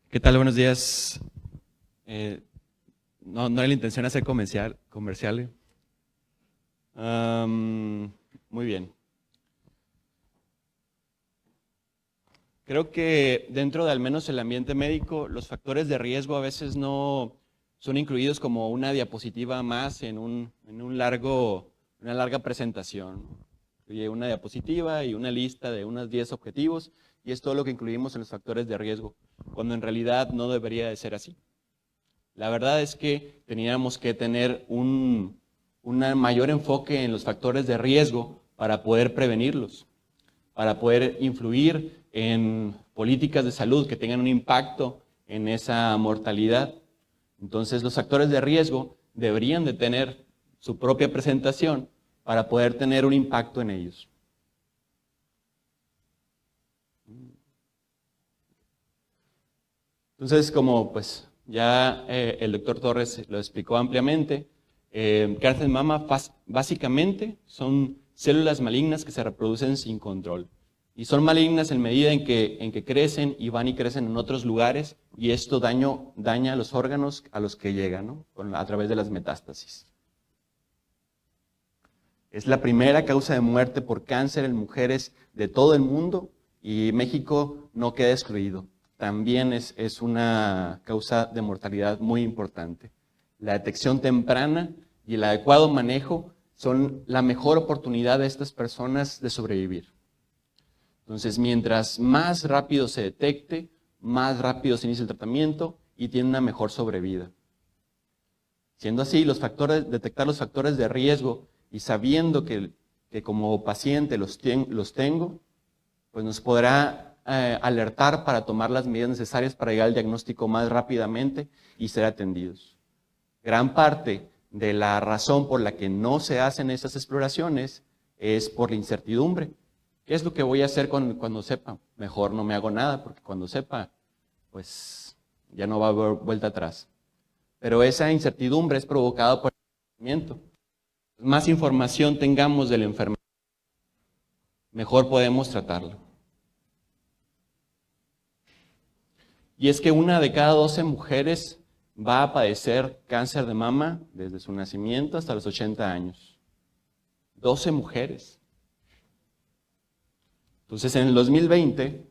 ¿Qué tal? Buenos días. No era la intención hacer comercial. Muy bien. Creo que dentro de al menos el ambiente médico, los factores de riesgo a veces no son incluidos como una diapositiva más en una larga presentación. Incluye una diapositiva y una lista de unos 10 objetivos y es todo lo que incluimos en los factores de riesgo, cuando en realidad no debería de ser así. La verdad es que teníamos que tener un mayor enfoque en los factores de riesgo para poder prevenirlos, para poder influir en políticas de salud que tengan un impacto en esa mortalidad. Entonces, los factores de riesgo deberían de tener su propia presentación para poder tener un impacto en ellos. Entonces, como pues ya el doctor Torres lo explicó ampliamente, cáncer de mama básicamente son células malignas que se reproducen sin control. Y son malignas en medida en que crecen y van y crecen en otros lugares y esto daña los órganos a los que llegan, ¿no? A través de las metástasis. Es la primera causa de muerte por cáncer en mujeres de todo el mundo y México no queda excluido. También es una causa de mortalidad muy importante. La detección temprana y el adecuado manejo son la mejor oportunidad de estas personas de sobrevivir. Entonces, mientras más rápido se detecte, más rápido se inicia el tratamiento y tiene una mejor sobrevida. Siendo así, detectar los factores de riesgo y sabiendo que como paciente los tengo, pues nos podrá alertar para tomar las medidas necesarias para llegar al diagnóstico más rápidamente y ser atendidos. Gran parte de la razón por la que no se hacen estas exploraciones es por la incertidumbre. ¿Qué es lo que voy a hacer cuando sepa? Mejor no me hago nada, porque cuando sepa, pues ya no va a haber vuelta atrás. Pero esa incertidumbre es provocada por el conocimiento. Más información tengamos de la enfermedad, mejor podemos tratarlo. Y es que 1 de cada 12 mujeres va a padecer cáncer de mama desde su nacimiento hasta los 80 años. 12 mujeres. Entonces, en el 2020,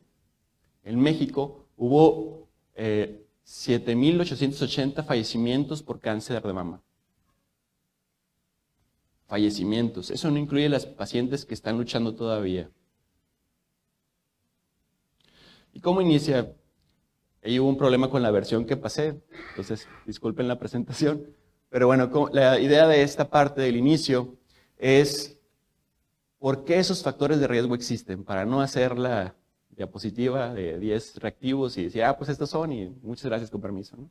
en México, hubo 7,880 fallecimientos por cáncer de mama. Fallecimientos. Eso no incluye a las pacientes que están luchando todavía. ¿Y cómo inicia? Ahí hubo un problema con la versión que pasé, entonces disculpen la presentación. Pero bueno, la idea de esta parte del inicio es por qué esos factores de riesgo existen, para no hacer la diapositiva de 10 reactivos y decir, pues estos son y muchas gracias, con permiso, ¿no?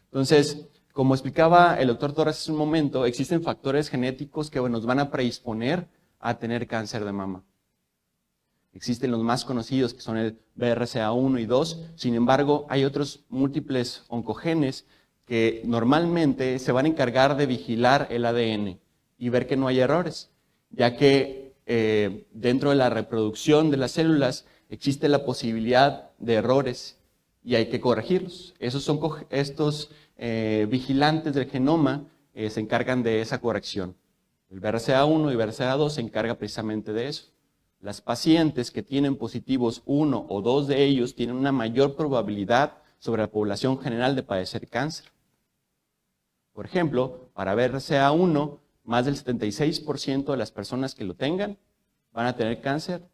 Entonces, como explicaba el doctor Torres hace un momento, existen factores genéticos que nos van a predisponer a tener cáncer de mama. Existen los más conocidos que son el BRCA1 y 2, sin embargo hay otros múltiples oncogenes que normalmente se van a encargar de vigilar el ADN y ver que no hay errores, ya que dentro de la reproducción de las células existe la posibilidad de errores y hay que corregirlos. Estos vigilantes del genoma se encargan de esa corrección. El BRCA1 y BRCA2 se encarga precisamente de eso. Las pacientes que tienen positivos 1 o 2 de ellos tienen una mayor probabilidad sobre la población general de padecer cáncer. Por ejemplo, para BRCA1, más del 76% de las personas que lo tengan van a tener cáncer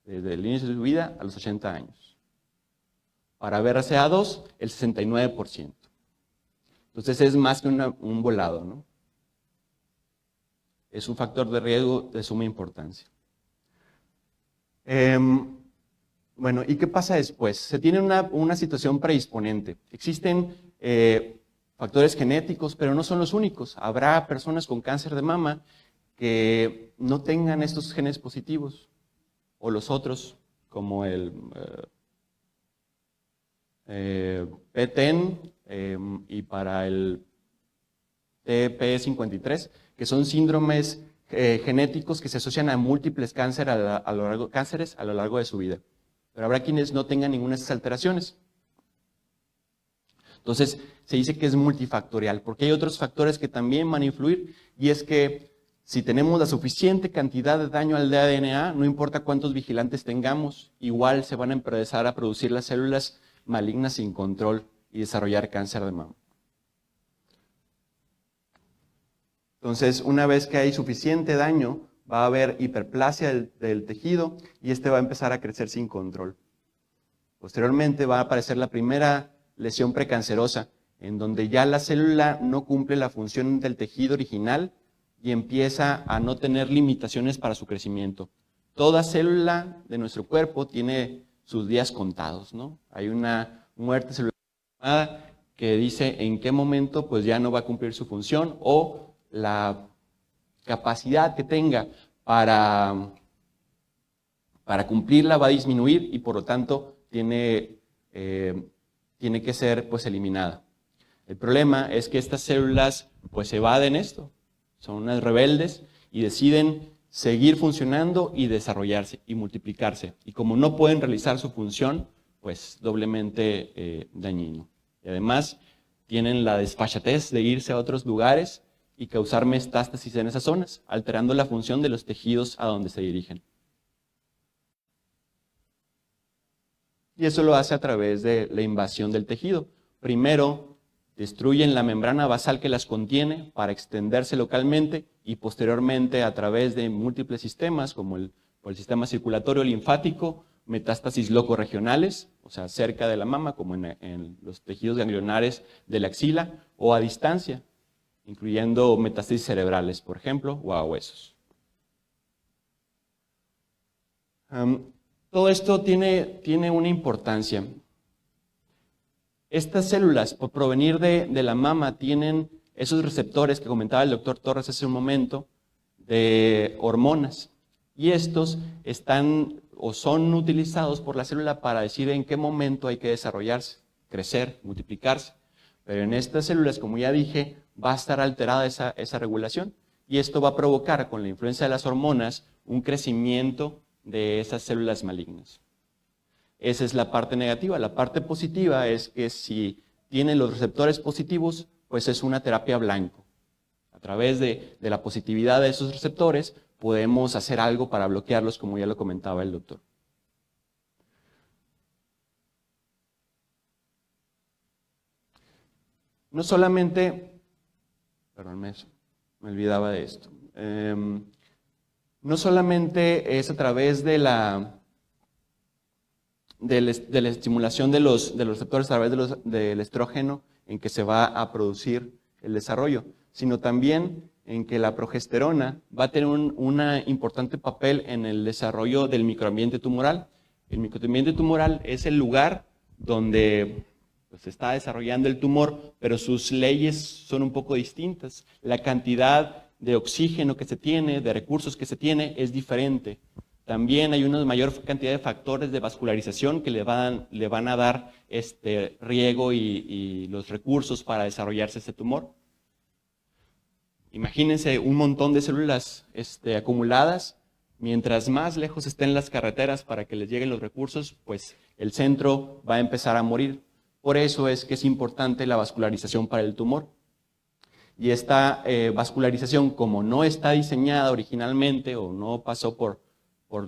desde el inicio de su vida a los 80 años. Para BRCA2, el 69%. Entonces es más que un volado, ¿no? Es un factor de riesgo de suma importancia. Bueno, ¿y qué pasa después? Se tiene una situación predisponente. Existen factores genéticos, pero no son los únicos. Habrá personas con cáncer de mama que no tengan estos genes positivos, o los otros, como el PTEN y para el TP53, que son síndromes genéticos que se asocian a múltiples cánceres a lo largo de su vida. Pero habrá quienes no tengan ninguna de esas alteraciones. Entonces, se dice que es multifactorial, porque hay otros factores que también van a influir, y es que si tenemos la suficiente cantidad de daño al DNA, no importa cuántos vigilantes tengamos, igual se van a empezar a producir las células malignas sin control y desarrollar cáncer de mama. Entonces, una vez que hay suficiente daño, va a haber hiperplasia del tejido y este va a empezar a crecer sin control. Posteriormente va a aparecer la primera lesión precancerosa, en donde ya la célula no cumple la función del tejido original y empieza a no tener limitaciones para su crecimiento. Toda célula de nuestro cuerpo tiene sus días contados, ¿no? Hay una muerte celular que dice en qué momento pues ya no va a cumplir su función o la capacidad que tenga para cumplirla va a disminuir y por lo tanto tiene que ser pues eliminada. El problema es que estas células pues evaden esto, son unas rebeldes y deciden seguir funcionando y desarrollarse y multiplicarse. Y como no pueden realizar su función, pues doblemente dañino. Y además tienen la desfachatez de irse a otros lugares y causar metástasis en esas zonas, alterando la función de los tejidos a donde se dirigen. Y eso lo hace a través de la invasión del tejido. Primero, destruyen la membrana basal que las contiene para extenderse localmente y posteriormente a través de múltiples sistemas como el sistema circulatorio linfático, metástasis locorregionales, o sea, cerca de la mama, como en los tejidos ganglionares de la axila, o a distancia, incluyendo metástasis cerebrales, por ejemplo, o a huesos. Todo esto tiene una importancia. Estas células, por provenir de la mama, tienen esos receptores que comentaba el doctor Torres hace un momento, de hormonas. Y estos están o son utilizados por la célula para decir en qué momento hay que desarrollarse, crecer, multiplicarse. Pero en estas células, como ya dije, va a estar alterada esa regulación. Y esto va a provocar, con la influencia de las hormonas, un crecimiento de esas células malignas. Esa es la parte negativa. La parte positiva es que si tienen los receptores positivos, pues es una terapia blanco. A través de la positividad de esos receptores, podemos hacer algo para bloquearlos, como ya lo comentaba el doctor. No solamente, perdón, me olvidaba de esto. No solamente es a través de la estimulación de los receptores a través del estrógeno en que se va a producir el desarrollo, sino también en que la progesterona va a tener un importante papel en el desarrollo del microambiente tumoral. El microambiente tumoral es el lugar donde se está desarrollando el tumor, pero sus leyes son un poco distintas. La cantidad de oxígeno que se tiene, de recursos que se tiene, es diferente. También hay una mayor cantidad de factores de vascularización que le van a dar riego y los recursos para desarrollarse este tumor. Imagínense un montón de células acumuladas. Mientras más lejos estén las carreteras para que les lleguen los recursos, pues el centro va a empezar a morir. Por eso es que es importante la vascularización para el tumor. Y esta vascularización, como no está diseñada originalmente o no pasó como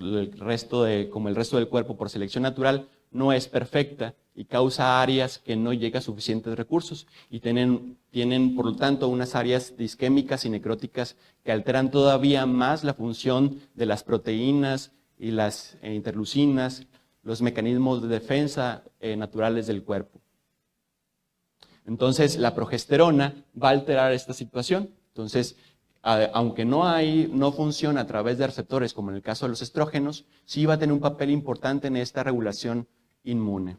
el resto del cuerpo por selección natural, no es perfecta y causa áreas que no llegan suficientes recursos y tienen por lo tanto unas áreas disquémicas y necróticas que alteran todavía más la función de las proteínas y las interleucinas, los mecanismos de defensa naturales del cuerpo. Entonces la progesterona va a alterar esta situación. Entonces, aunque no funciona a través de receptores como en el caso de los estrógenos, sí va a tener un papel importante en esta regulación inmune.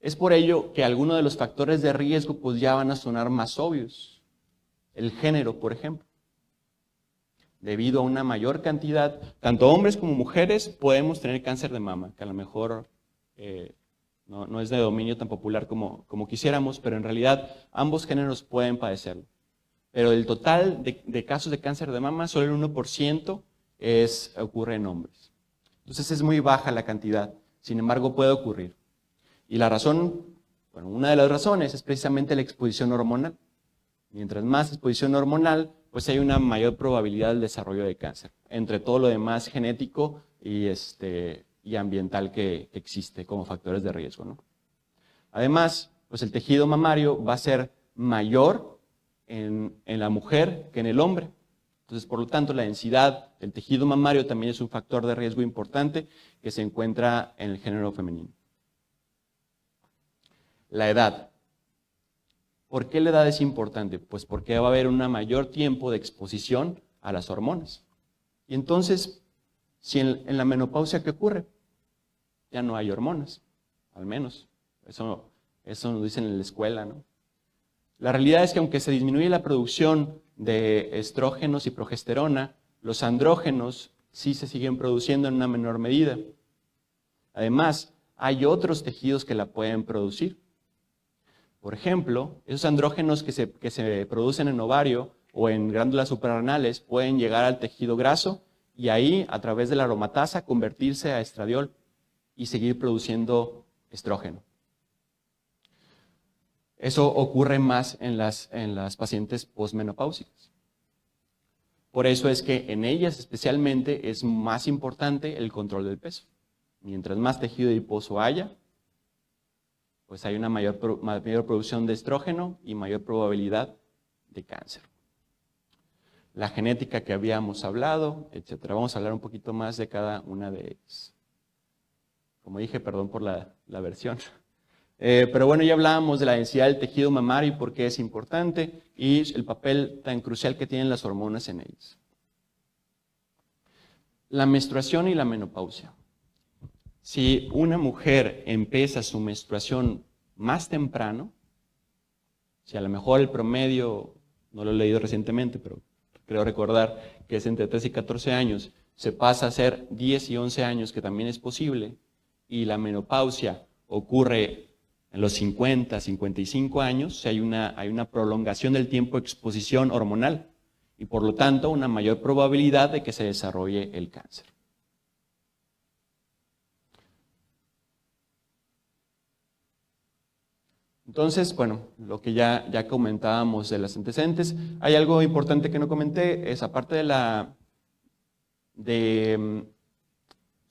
Es por ello que algunos de los factores de riesgo pues ya van a sonar más obvios. El género, por ejemplo. Debido a una mayor cantidad, tanto hombres como mujeres podemos tener cáncer de mama, que a lo mejor no es de dominio tan popular como quisiéramos, pero en realidad ambos géneros pueden padecerlo. Pero del total de casos de cáncer de mama, solo el 1% ocurre en hombres. Entonces es muy baja la cantidad, sin embargo puede ocurrir. Y la razón, bueno, una de las razones es precisamente la exposición hormonal. Mientras más exposición hormonal, pues hay una mayor probabilidad del desarrollo de cáncer, entre todo lo demás genético y ambiental que existe como factores de riesgo, ¿no? Además, pues el tejido mamario va a ser mayor en la mujer que en el hombre. Entonces, por lo tanto, la densidad del tejido mamario también es un factor de riesgo importante que se encuentra en el género femenino. La edad. ¿Por qué la edad es importante? Pues porque va a haber un mayor tiempo de exposición a las hormonas. Y entonces, si en la menopausia, ¿qué ocurre? Ya no hay hormonas, al menos. Eso nos dicen en la escuela, ¿no? La realidad es que aunque se disminuye la producción de estrógenos y progesterona, los andrógenos sí se siguen produciendo en una menor medida. Además, hay otros tejidos que la pueden producir. Por ejemplo, esos andrógenos que se producen en ovario o en glándulas suprarrenales pueden llegar al tejido graso y ahí, a través de la aromatasa, convertirse a estradiol y seguir produciendo estrógeno. Eso ocurre más en las pacientes posmenopáusicas. Por eso es que en ellas especialmente es más importante el control del peso. Mientras más tejido adiposo haya, pues hay una mayor producción de estrógeno y mayor probabilidad de cáncer. La genética que habíamos hablado, etcétera. Vamos a hablar un poquito más de cada una de ellas. Como dije, perdón por la versión. Pero bueno, ya hablábamos de la densidad del tejido mamario y por qué es importante y el papel tan crucial que tienen las hormonas en ellas. La menstruación y la menopausia. Si una mujer empieza su menstruación más temprano, si a lo mejor el promedio, no lo he leído recientemente, pero creo recordar que es entre 3 y 14 años, se pasa a ser 10 y 11 años, que también es posible, y la menopausia ocurre en los 50, 55 años, si hay una prolongación del tiempo de exposición hormonal y por lo tanto una mayor probabilidad de que se desarrolle el cáncer. Entonces, bueno, lo que ya comentábamos de los antecedentes, hay algo importante que no comenté, es aparte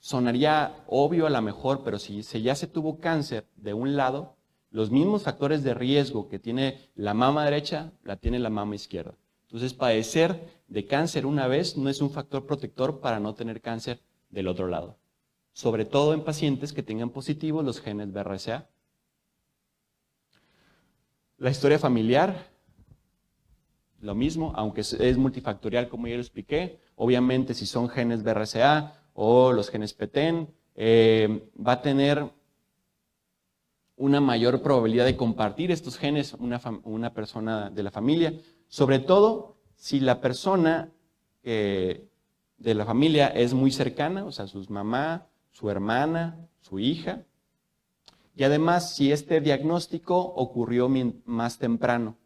sonaría obvio a lo mejor, pero si ya se tuvo cáncer de un lado, los mismos factores de riesgo que tiene la mama derecha, la tiene la mama izquierda. Entonces, padecer de cáncer una vez no es un factor protector para no tener cáncer del otro lado. Sobre todo en pacientes que tengan positivos los genes BRCA. La historia familiar, lo mismo, aunque es multifactorial como ya lo expliqué. Obviamente, si son genes BRCA o los genes PTEN, va a tener una mayor probabilidad de compartir estos genes una persona de la familia, sobre todo si la persona de la familia es muy cercana, o sea, su mamá, su hermana, su hija, y además si este diagnóstico ocurrió más temprano.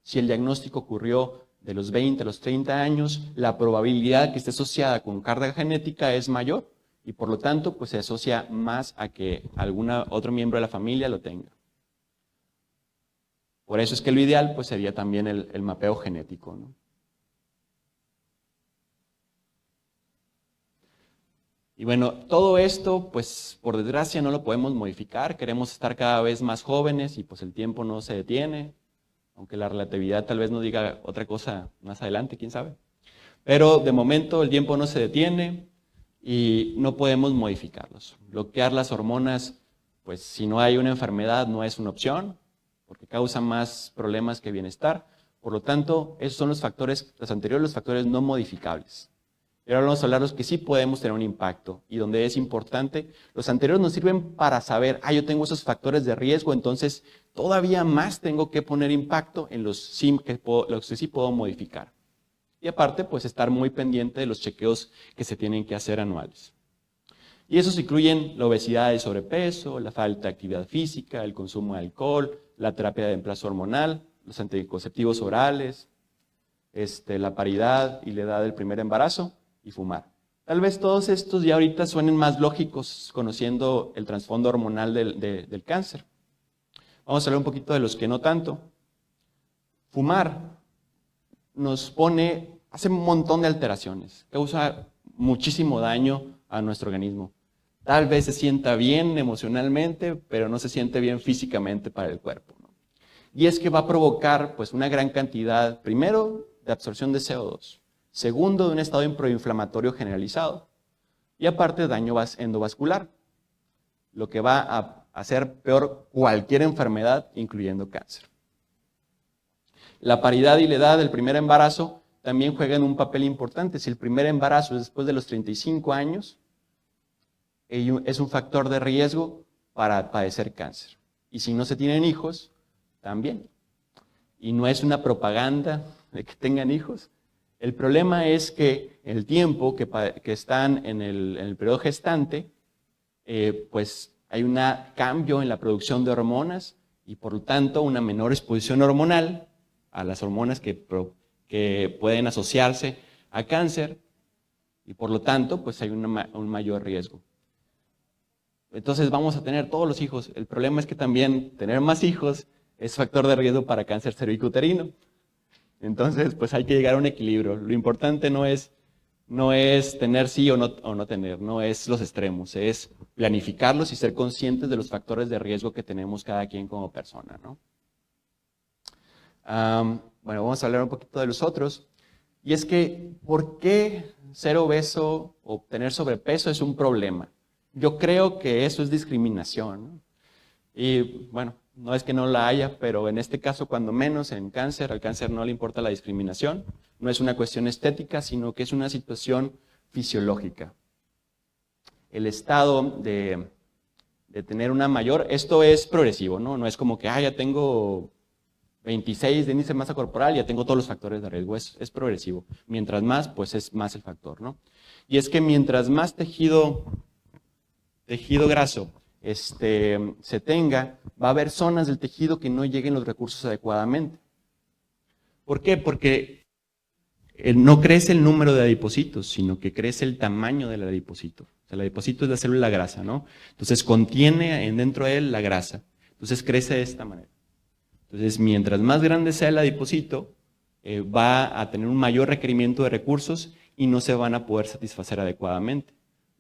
Si el diagnóstico ocurrió de los 20 a los 30 años, la probabilidad que esté asociada con carga genética es mayor y por lo tanto pues se asocia más a que algún otro miembro de la familia lo tenga. Por eso es que lo ideal pues sería también el mapeo genético, ¿no? Y bueno, todo esto, pues por desgracia no lo podemos modificar, queremos estar cada vez más jóvenes y pues el tiempo no se detiene, aunque la relatividad tal vez nos diga otra cosa más adelante, quién sabe. Pero de momento el tiempo no se detiene y no podemos modificarlos. Bloquear las hormonas, pues si no hay una enfermedad no es una opción, porque causa más problemas que bienestar. Por lo tanto, esos son los factores, los anteriores, los factores no modificables. Y ahora vamos a hablar de los que sí podemos tener un impacto y donde es importante. Los anteriores nos sirven para saber, yo tengo esos factores de riesgo, entonces todavía más tengo que poner impacto en los que sí puedo modificar. Y aparte, pues estar muy pendiente de los chequeos que se tienen que hacer anuales. Y esos incluyen la obesidad y sobrepeso, la falta de actividad física, el consumo de alcohol, la terapia de reemplazo hormonal, los anticonceptivos orales, la paridad y la edad del primer embarazo, y fumar. Tal vez todos estos ya ahorita suenen más lógicos conociendo el trasfondo hormonal del cáncer. Vamos a hablar un poquito de los que no tanto. Fumar hace un montón de alteraciones, causa muchísimo daño a nuestro organismo. Tal vez se sienta bien emocionalmente, pero no se siente bien físicamente para el cuerpo, ¿no? Y es que va a provocar pues, una gran cantidad, primero, de absorción de CO2, segundo, de un estado proinflamatorio generalizado, y aparte daño endovascular, lo que va a hacer peor cualquier enfermedad, incluyendo cáncer. La paridad y la edad del primer embarazo también juegan un papel importante. Si el primer embarazo es después de los 35 años, es un factor de riesgo para padecer cáncer. Y si no se tienen hijos, también. Y no es una propaganda de que tengan hijos. El problema es que el tiempo que están en el periodo gestante, pues hay un cambio en la producción de hormonas y por lo tanto una menor exposición hormonal a las hormonas que pueden asociarse a cáncer y por lo tanto pues hay un mayor riesgo. Entonces vamos a tener todos los hijos. El problema es que también tener más hijos es factor de riesgo para cáncer cervicuterino. Entonces pues hay que llegar a un equilibrio. Lo importante no es tener sí o no tener, no es los extremos, es planificarlos y ser conscientes de los factores de riesgo que tenemos cada quien como persona, ¿no? Bueno, vamos a hablar un poquito de los otros. Y es que, ¿por qué ser obeso o tener sobrepeso es un problema? Yo creo que eso es discriminación, ¿no? Y bueno, no es que no la haya, pero en este caso, cuando menos en cáncer, al cáncer no le importa la discriminación. No es una cuestión estética, sino que es una situación fisiológica. El estado de tener una mayor, esto es progresivo, ¿no? No es como que, ya tengo 26 de índice de masa corporal, ya tengo todos los factores de riesgo, es progresivo. Mientras más, pues es más el factor, ¿no? Y es que mientras más tejido graso se tenga, va a haber zonas del tejido que no lleguen los recursos adecuadamente. ¿Por qué? Porque no crece el número de adipocitos, sino que crece el tamaño del adipocito. O sea, el adipocito es la célula grasa, ¿no? Entonces contiene dentro de él la grasa. Entonces crece de esta manera. Entonces, mientras más grande sea el adipocito, va a tener un mayor requerimiento de recursos y no se van a poder satisfacer adecuadamente.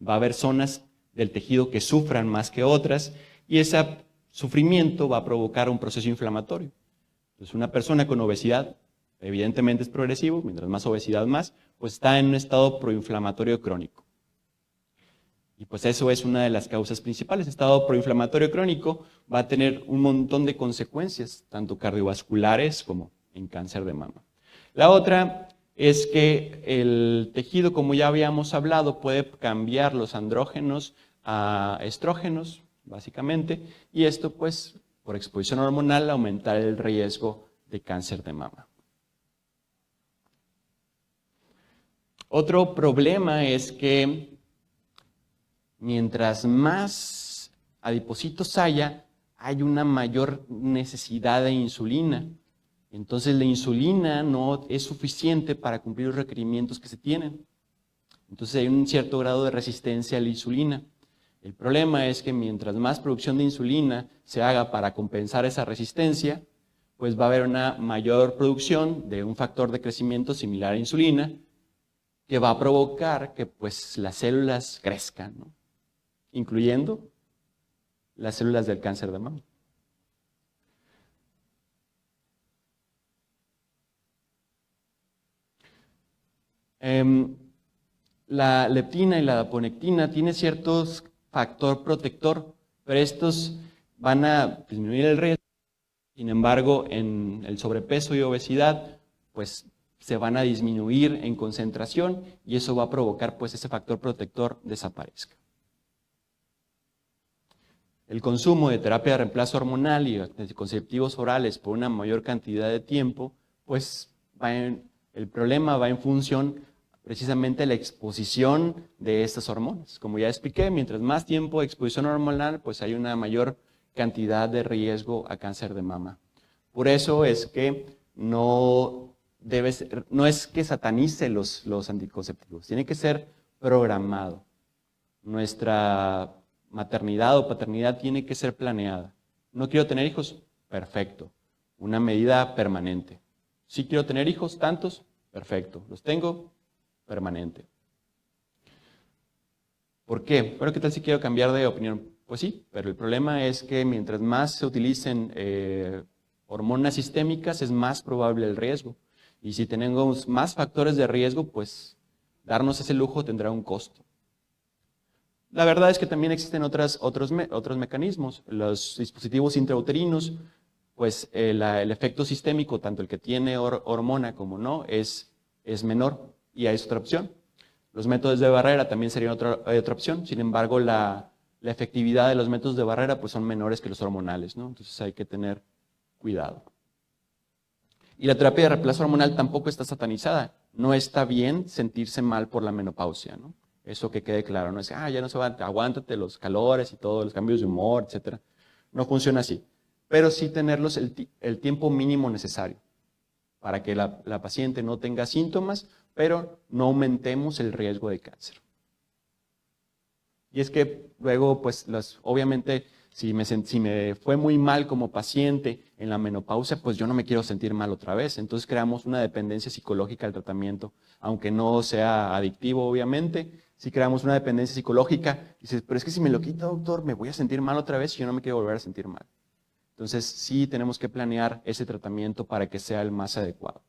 Va a haber zonas del tejido que sufran más que otras y ese sufrimiento va a provocar un proceso inflamatorio. Entonces, una persona con obesidad, evidentemente es progresivo, mientras más obesidad más, pues está en un estado proinflamatorio crónico. Y pues eso es una de las causas principales. Estado proinflamatorio crónico va a tener un montón de consecuencias, tanto cardiovasculares como en cáncer de mama. La otra es que el tejido, como ya habíamos hablado, puede cambiar los andrógenos a estrógenos, básicamente, y esto pues por exposición hormonal aumentar el riesgo de cáncer de mama. Otro problema es que mientras más adipocitos haya, hay una mayor necesidad de insulina. Entonces la insulina no es suficiente para cumplir los requerimientos que se tienen. Entonces hay un cierto grado de resistencia a la insulina. El problema es que mientras más producción de insulina se haga para compensar esa resistencia, pues va a haber una mayor producción de un factor de crecimiento similar a insulina que va a provocar que pues, las células crezcan, ¿no? Incluyendo las células del cáncer de mama. La leptina y la aponectina tienen ciertos factor protector, pero estos van a disminuir el riesgo. Sin embargo, en el sobrepeso y obesidad, pues se van a disminuir en concentración y eso va a provocar pues ese factor protector desaparezca. El consumo de terapia de reemplazo hormonal y anticonceptivos orales por una mayor cantidad de tiempo, pues el problema va en función precisamente de la exposición de estas hormonas. Como ya expliqué, mientras más tiempo de exposición hormonal, pues hay una mayor cantidad de riesgo a cáncer de mama. Por eso es que no es que satanice los anticonceptivos, tiene que ser programado. Nuestra maternidad o paternidad tiene que ser planeada. ¿No quiero tener hijos? Perfecto. Una medida permanente. ¿Sí quiero tener hijos? ¿Tantos? Perfecto. ¿Los tengo? Permanente. ¿Por qué? Bueno, ¿qué tal si quiero cambiar de opinión? Pues sí, pero el problema es que mientras más se utilicen hormonas sistémicas, es más probable el riesgo. Y si tenemos más factores de riesgo, pues darnos ese lujo tendrá un costo. La verdad es que también existen otros mecanismos. Los dispositivos intrauterinos, pues el efecto sistémico, tanto el que tiene hormona como no, es menor y hay otra opción. Los métodos de barrera también serían otra opción. Sin embargo, la efectividad de los métodos de barrera pues, son menores que los hormonales, ¿no? Entonces hay que tener cuidado. Y la terapia de reemplazo hormonal tampoco está satanizada. No está bien sentirse mal por la menopausia, ¿no? Eso que quede claro. No es, ya no se va, aguántate los calores y todos los cambios de humor, etc. No funciona así. Pero sí tenerlos el tiempo mínimo necesario para que la paciente no tenga síntomas, pero no aumentemos el riesgo de cáncer. Y es que luego, pues, obviamente, si me fue muy mal como paciente en la menopausia, pues yo no me quiero sentir mal otra vez. Entonces creamos una dependencia psicológica al tratamiento, aunque no sea adictivo, obviamente. Si creamos una dependencia psicológica, dices, pero es que si me lo quita, doctor, me voy a sentir mal otra vez y yo no me quiero volver a sentir mal. Entonces, sí tenemos que planear ese tratamiento para que sea el más adecuado.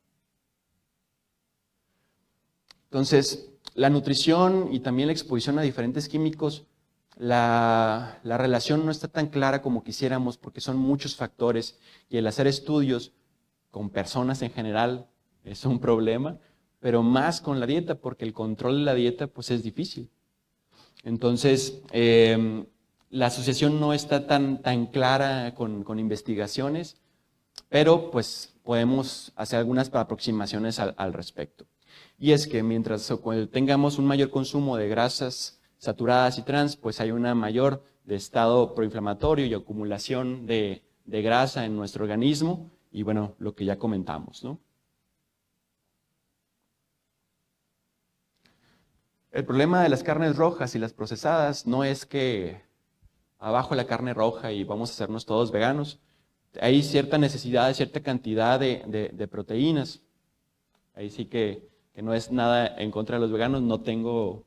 Entonces, la nutrición y también la exposición a diferentes químicos, la relación no está tan clara como quisiéramos porque son muchos factores y el hacer estudios con personas en general es un problema, pero más con la dieta porque el control de la dieta pues es difícil. Entonces, la asociación no está tan clara con investigaciones, pero pues podemos hacer algunas aproximaciones al respecto. Y es que mientras tengamos un mayor consumo de grasas saturadas y trans, pues hay una mayor de estado proinflamatorio y acumulación de grasa en nuestro organismo y bueno, lo que ya comentamos, ¿no? El problema de las carnes rojas y las procesadas no es que abajo la carne roja y vamos a hacernos todos veganos. Hay cierta necesidad de cierta cantidad de proteínas. Ahí sí que no es nada en contra de los veganos, no tengo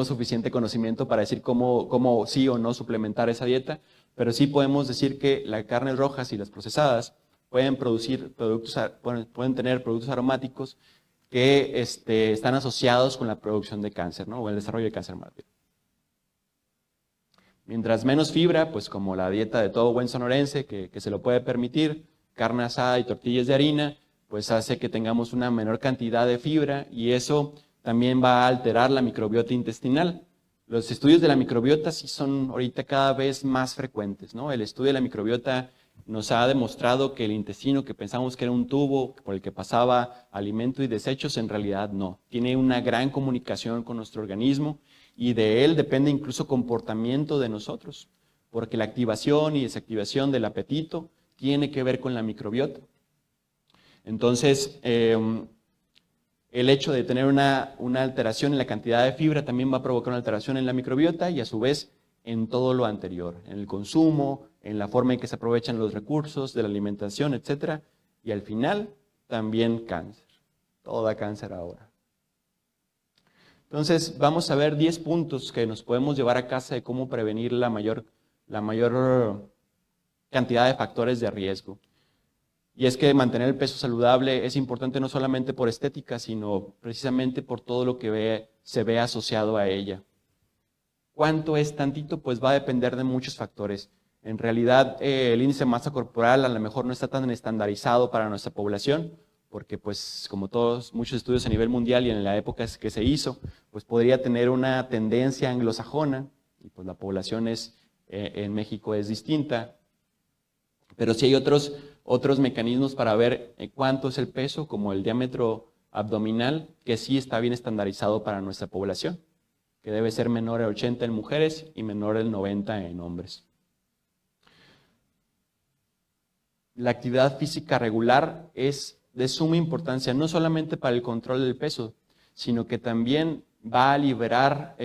suficiente conocimiento para decir cómo sí o no suplementar esa dieta, pero sí podemos decir que las carnes rojas y las procesadas pueden tener productos aromáticos que están asociados con la producción de cáncer, ¿no? O el desarrollo de cáncer más bien. Mientras menos fibra, pues como la dieta de todo buen sonorense que se lo puede permitir, carne asada y tortillas de harina, pues hace que tengamos una menor cantidad de fibra y eso también va a alterar la microbiota intestinal. Los estudios de la microbiota sí son ahorita cada vez más frecuentes, ¿no? El estudio de la microbiota nos ha demostrado que el intestino que pensamos que era un tubo por el que pasaba alimento y desechos, en realidad no. Tiene una gran comunicación con nuestro organismo y de él depende incluso comportamiento de nosotros, porque la activación y desactivación del apetito tiene que ver con la microbiota. Entonces, el hecho de tener una alteración en la cantidad de fibra también va a provocar una alteración en la microbiota y a su vez en todo lo anterior, en el consumo, en la forma en que se aprovechan los recursos de la alimentación, etc. Y al final, también cáncer. Todo da cáncer ahora. Entonces, vamos a ver 10 puntos que nos podemos llevar a casa de cómo prevenir la mayor cantidad de factores de riesgo. Y es que mantener el peso saludable es importante no solamente por estética, sino precisamente por todo lo que se ve asociado a ella. ¿Cuánto es tantito? Pues va a depender de muchos factores. En realidad, el índice de masa corporal a lo mejor no está tan estandarizado para nuestra población, porque pues como muchos estudios a nivel mundial y en la época que se hizo, pues podría tener una tendencia anglosajona, y pues la población en México es distinta, pero sí hay otros mecanismos para ver cuánto es el peso, como el diámetro abdominal, que sí está bien estandarizado para nuestra población, que debe ser menor a 80 en mujeres y menor al 90 en hombres. La actividad física regular es de suma importancia, no solamente para el control del peso, sino que también va a liberar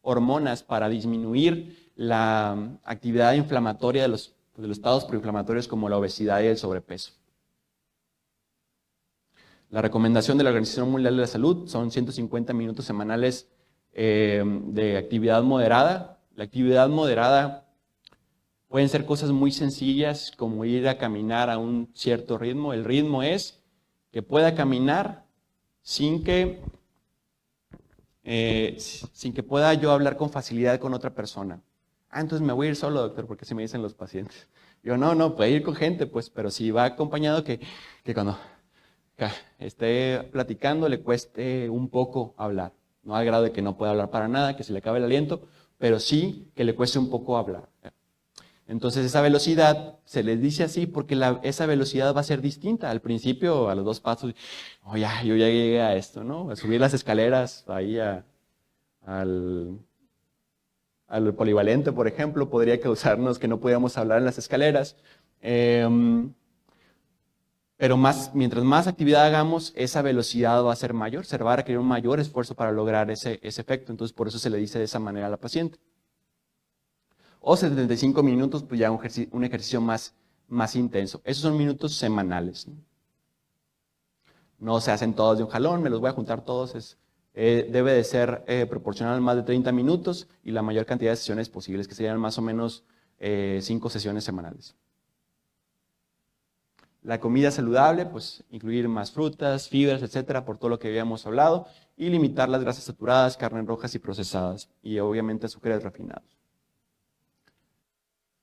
hormonas para disminuir la actividad inflamatoria de los estados proinflamatorios como la obesidad y el sobrepeso. La recomendación de la Organización Mundial de la Salud son 150 minutos semanales de actividad moderada. La actividad moderada pueden ser cosas muy sencillas como ir a caminar a un cierto ritmo. El ritmo es que pueda caminar sin que pueda yo hablar con facilidad con otra persona. Entonces me voy a ir solo, doctor, porque así me dicen los pacientes. Yo, no, puede ir con gente, pues, pero si va acompañado que cuando esté platicando le cueste un poco hablar. No al grado de que no pueda hablar para nada, que se le acabe el aliento, pero sí que le cueste un poco hablar. Entonces esa velocidad se les dice así porque esa velocidad va a ser distinta. Al principio, a los 2 pasos, yo ya llegué a esto, ¿no? A subir las escaleras ahí al polivalente, por ejemplo, podría causarnos que no pudiéramos hablar en las escaleras. Pero mientras más actividad hagamos, esa velocidad va a ser mayor, se va a requerir un mayor esfuerzo para lograr ese efecto. Entonces, por eso se le dice de esa manera a la paciente. O 75 minutos, pues ya un ejercicio más intenso. Esos son minutos semanales. No se hacen todos de un jalón, me los voy a juntar todos. Debe de ser proporcional a más de 30 minutos y la mayor cantidad de sesiones posibles, que serían más o menos 5 sesiones semanales. La comida saludable, pues incluir más frutas, fibras, etcétera, por todo lo que habíamos hablado, y limitar las grasas saturadas, carnes rojas y procesadas, y obviamente azúcares refinados.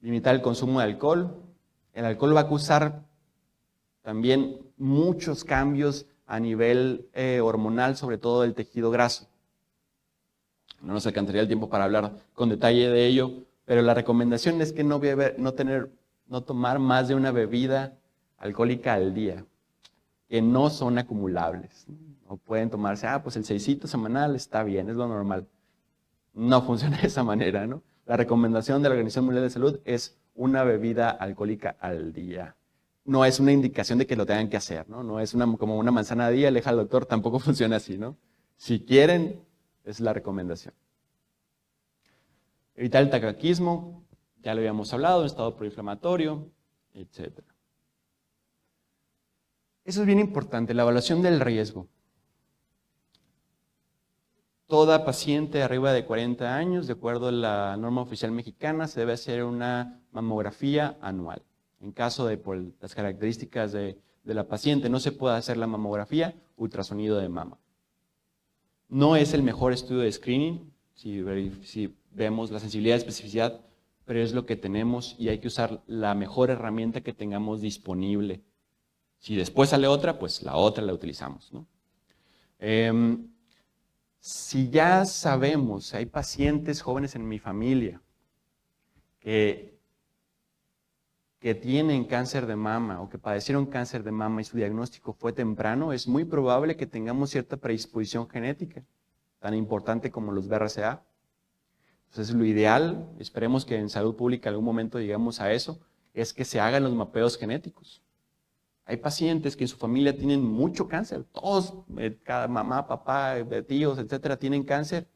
Limitar el consumo de alcohol. El alcohol va a causar también muchos cambios a nivel hormonal, sobre todo del tejido graso. No nos alcanzaría el tiempo para hablar con detalle de ello, pero la recomendación es que no tomar más de una bebida alcohólica al día, que no son acumulables. No pueden tomarse, pues el 6 semanal está bien, es lo normal. No funciona de esa manera, ¿no? La recomendación de la Organización Mundial de Salud es una bebida alcohólica al día. No es una indicación de que lo tengan que hacer, ¿no? No es como una manzana al día, aleja al doctor, tampoco funciona así, ¿no? Si quieren, es la recomendación. Evitar el tabaquismo, ya lo habíamos hablado, un estado proinflamatorio, etc. Eso es bien importante, la evaluación del riesgo. Toda paciente arriba de 40 años, de acuerdo a la norma oficial mexicana, se debe hacer una mamografía anual. En caso de por las características de la paciente no se puede hacer la mamografía, ultrasonido de mama. No es el mejor estudio de screening, si vemos la sensibilidad y especificidad, pero es lo que tenemos y hay que usar la mejor herramienta que tengamos disponible. Si después sale otra, pues la otra la utilizamos, ¿no? Si ya sabemos, hay pacientes jóvenes en mi familia que tienen cáncer de mama o que padecieron cáncer de mama y su diagnóstico fue temprano, es muy probable que tengamos cierta predisposición genética, tan importante como los BRCA. Entonces, lo ideal, esperemos que en salud pública en algún momento lleguemos a eso, es que se hagan los mapeos genéticos. Hay pacientes que en su familia tienen mucho cáncer, todos, cada mamá, papá, tíos, etcétera, tienen cáncer.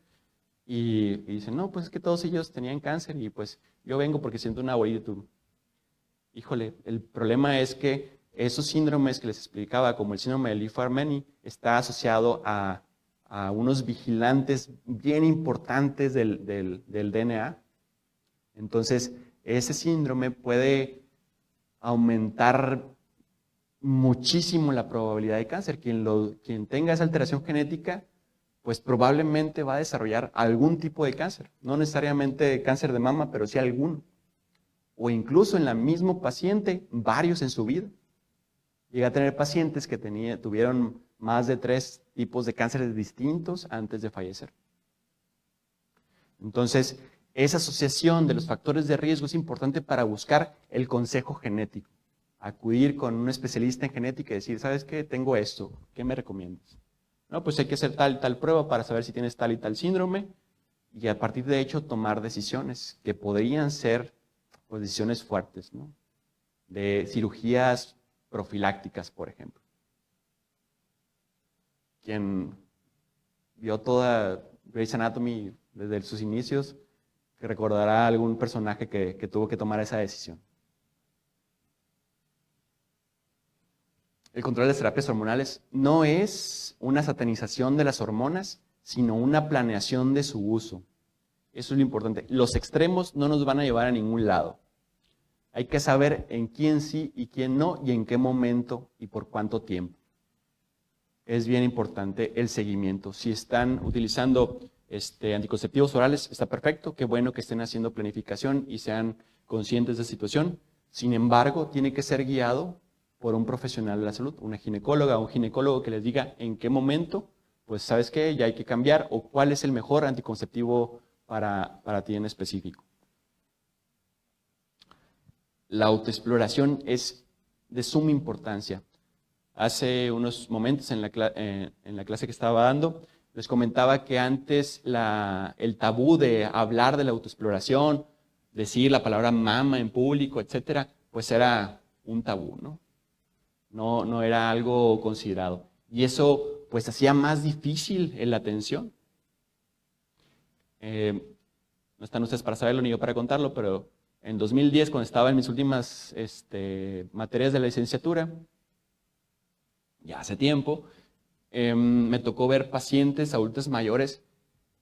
Y dicen, no, pues es que todos ellos tenían cáncer y pues yo vengo porque siento una bolita. Híjole, el problema es que esos síndromes que les explicaba, como el síndrome de Li-Fraumeni, está asociado a unos vigilantes bien importantes del DNA. Entonces, ese síndrome puede aumentar muchísimo la probabilidad de cáncer. Quien tenga esa alteración genética, pues probablemente va a desarrollar algún tipo de cáncer. No necesariamente cáncer de mama, pero sí alguno. O incluso en la misma paciente, varios en su vida. Llegué a tener pacientes que tuvieron más de 3 tipos de cánceres distintos antes de fallecer. Entonces, esa asociación de los factores de riesgo es importante para buscar el consejo genético. Acudir con un especialista en genética y decir, ¿sabes qué? Tengo esto, ¿qué me recomiendas? No, pues hay que hacer tal y tal prueba para saber si tienes tal y tal síndrome y a partir de hecho tomar decisiones que podrían ser pues, decisiones fuertes, ¿no? De cirugías profilácticas, por ejemplo. Quien vio toda Grey's Anatomy desde sus inicios, que recordará algún personaje que tuvo que tomar esa decisión. El control de las terapias hormonales no es una satanización de las hormonas, sino una planeación de su uso. Eso es lo importante. Los extremos no nos van a llevar a ningún lado. Hay que saber en quién sí y quién no, y en qué momento y por cuánto tiempo. Es bien importante el seguimiento. Si están utilizando anticonceptivos orales, está perfecto. Qué bueno que estén haciendo planificación y sean conscientes de la situación. Sin embargo, tiene que ser guiado por un profesional de la salud, una ginecóloga o un ginecólogo que les diga en qué momento, pues sabes qué, ya hay que cambiar, o cuál es el mejor anticonceptivo para ti en específico. La autoexploración es de suma importancia. Hace unos momentos en la clase que estaba dando, les comentaba que antes el tabú de hablar de la autoexploración, decir la palabra mama en público, etcétera, pues era un tabú, ¿no? No era algo considerado. Y eso pues hacía más difícil la atención. No están ustedes para saberlo ni yo para contarlo, pero en 2010, cuando estaba en mis últimas materias de la licenciatura, ya hace tiempo, me tocó ver pacientes adultos mayores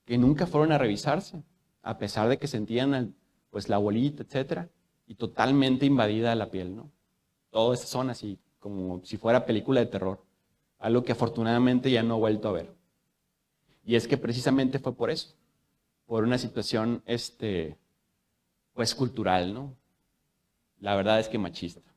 que nunca fueron a revisarse, a pesar de que sentían pues la bolita, etcétera, y totalmente invadida la piel, ¿no? Toda esa zona así, como si fuera película de terror, algo que afortunadamente ya no he vuelto a ver. Y es que precisamente fue por eso, por una situación pues cultural, ¿no? La verdad es que machista,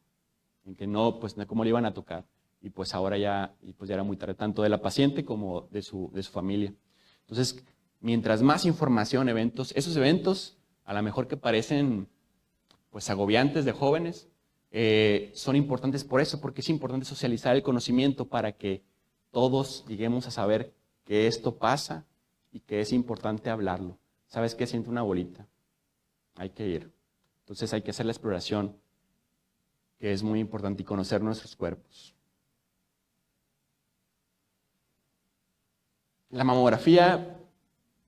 en que no, pues cómo le iban a tocar. Y pues ahora ya era muy tarde, tanto de la paciente como de su familia. Entonces, mientras más información, esos eventos, a lo mejor que parecen pues agobiantes de jóvenes, son importantes por eso, porque es importante socializar el conocimiento para que todos lleguemos a saber que esto pasa y que es importante hablarlo. ¿Sabes qué? Siento una bolita. Hay que ir. Entonces hay que hacer la exploración, que es muy importante, y conocer nuestros cuerpos. La mamografía,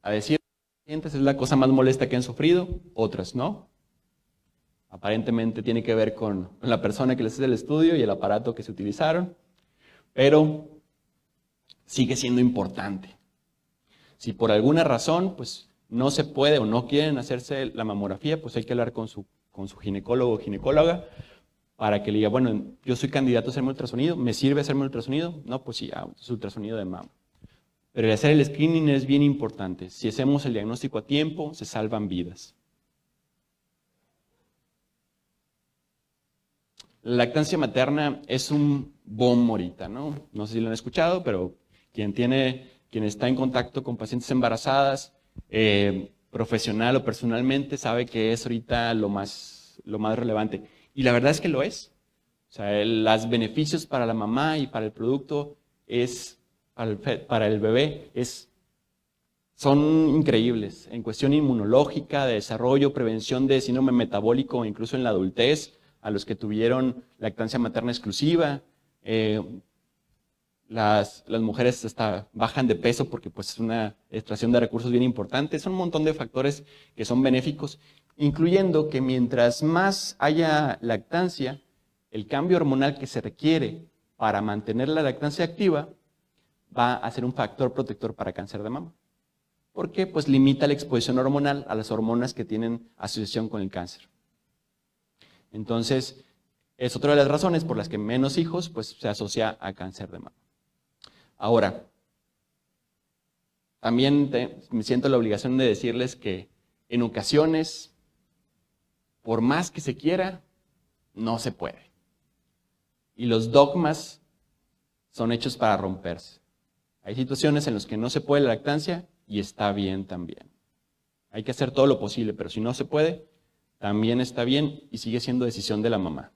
a decir pacientes, es la cosa más molesta que han sufrido, otras no. Aparentemente tiene que ver con la persona que les hace el estudio y el aparato que se utilizaron, pero sigue siendo importante. Si por alguna razón pues, no se puede o no quieren hacerse la mamografía, pues hay que hablar con su ginecólogo o ginecóloga para que le diga, bueno, yo soy candidato a hacerme ultrasonido, ¿me sirve hacerme ultrasonido? No, pues sí, es ultrasonido de mama. Pero el hacer el screening es bien importante. Si hacemos el diagnóstico a tiempo, se salvan vidas. La lactancia materna es un boom ahorita, ¿no? No sé si lo han escuchado, pero quien está en contacto con pacientes embarazadas, profesional o personalmente, sabe que es ahorita lo más relevante. Y la verdad es que lo es. O sea, los beneficios para la mamá y para el producto para el bebé son increíbles. En cuestión inmunológica, de desarrollo, prevención de síndrome metabólico, incluso en la adultez, a los que tuvieron lactancia materna exclusiva. Las mujeres hasta bajan de peso porque pues, es una extracción de recursos bien importante. Son un montón de factores que son benéficos, incluyendo que mientras más haya lactancia, el cambio hormonal que se requiere para mantener la lactancia activa va a ser un factor protector para cáncer de mama. ¿Por qué? Pues limita la exposición hormonal a las hormonas que tienen asociación con el cáncer. Entonces, es otra de las razones por las que menos hijos pues, se asocia a cáncer de mama. Ahora, también me siento la obligación de decirles que en ocasiones, por más que se quiera, no se puede. Y los dogmas son hechos para romperse. Hay situaciones en las que no se puede la lactancia y está bien también. Hay que hacer todo lo posible, pero si no se puede, también está bien y sigue siendo decisión de la mamá.